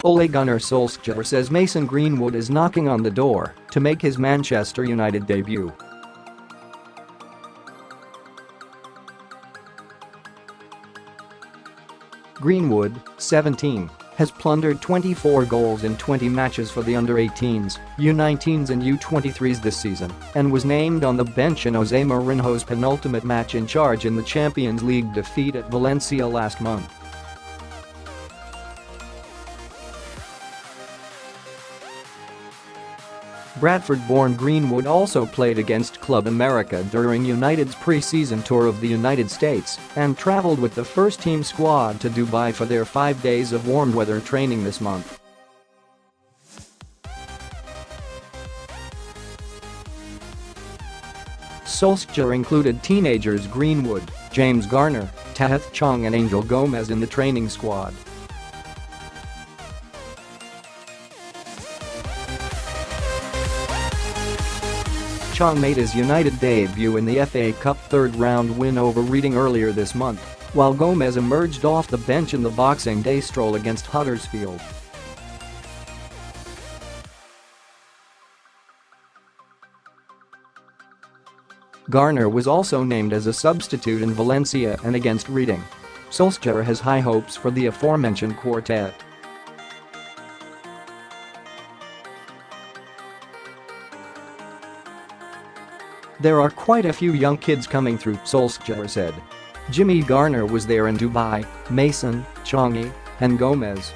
Ole Gunnar Solskjaer says Mason Greenwood is knocking on the door to make his Manchester United debut. Greenwood, 17, has plundered 24 goals in 20 matches for the under-18s, U19s and U23s this season and was named on the bench in Jose Mourinho's penultimate match in charge in the Champions League defeat at Valencia last month. Bradford-born Greenwood also played against Club America during United's pre-season tour of the United States and traveled with the first-team squad to Dubai for their 5 days of warm-weather training this month. Solskjaer included teenagers Greenwood, James Garner, Tahith, Chong and Gomes in the training squad. Chong made his United debut in the FA Cup third-round win over Reading earlier this month, while Gomes emerged off the bench in the Boxing Day stroll against Huddersfield. Garner was also named as a substitute in Valencia and against Reading. Solskjaer has high hopes for the aforementioned quartet. There are quite a few young kids coming through, Solskjaer said. Jimmy Garner was there in Dubai, Mason, Chongy and Gomes.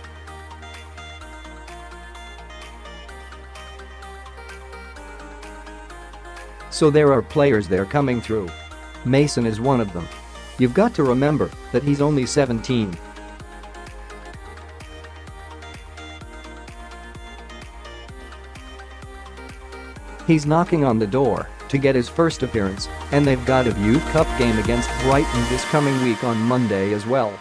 So there are players there coming through. Mason is one of them. You've got to remember that he's only 17. He's knocking on the door to get his first appearance, and they've got a Youth Cup game against Brighton this coming week on Monday as well.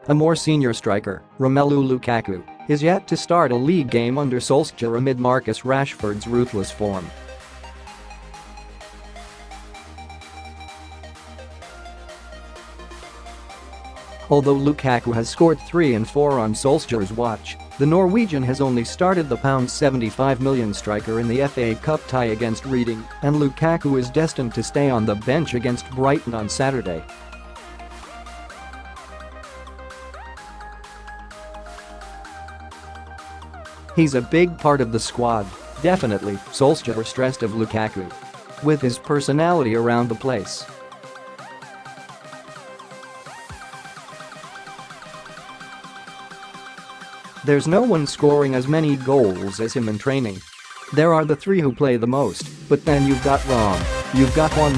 A more senior striker, Romelu Lukaku, is yet to start a league game under Solskjaer amid Marcus Rashford's ruthless form. Although Lukaku has scored 3 and 4 on Solskjaer's watch, the Norwegian has only started the £75 million striker in the FA Cup tie against Reading, and Lukaku is destined to stay on the bench against Brighton on Saturday. He's a big part of the squad, definitely, Solskjaer stressed of Lukaku. With his personality around the place. There's no one scoring as many goals as him in training. There are the 3 who play the most, but then you've got Rom, you've got Juan,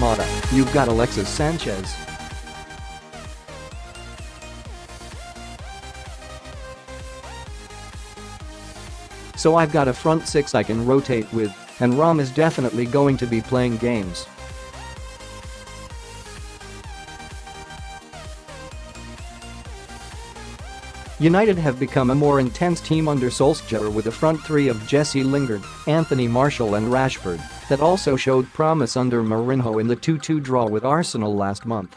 you've got Alexis Sanchez. So I've got a front 6 I can rotate with, and Rom is definitely going to be playing games. United have become a more intense team under Solskjaer with a front 3 of Jesse Lingard, Martial and Rashford that also showed promise under Mourinho in the 2-2 draw with Arsenal last month.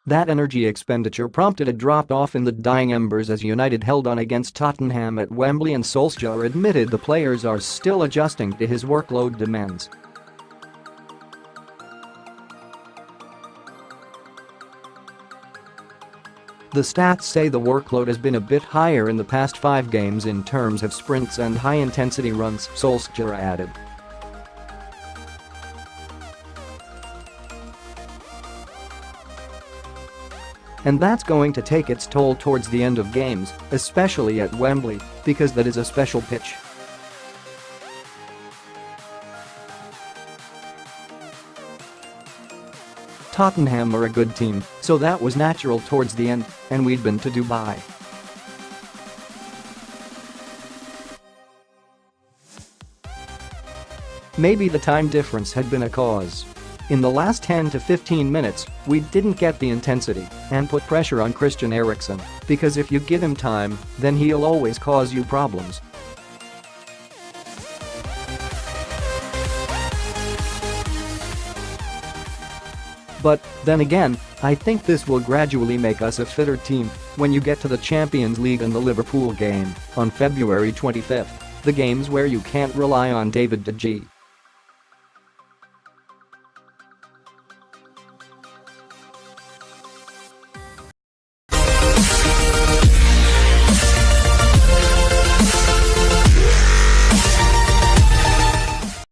That energy expenditure prompted a drop-off in the dying embers as United held on against Tottenham at Wembley, and Solskjaer admitted the players are still adjusting to his workload demands. The stats say the workload has been a bit higher in the past 5 games in terms of sprints and high-intensity runs, Solskjaer added. And that's going to take its toll towards the end of games, especially at Wembley, because that is a special pitch. Tottenham are a good team, so that was natural towards the end, and we'd been to Dubai. Maybe the time difference had been a cause. In the last 10 to 15 minutes, we didn't get the intensity and put pressure on Christian Eriksen, because if you give him time, then he'll always cause you problems. But, then again, I think this will gradually make us a fitter team when you get to the Champions League and the Liverpool game on February 25th, the games where you can't rely on David De Gea.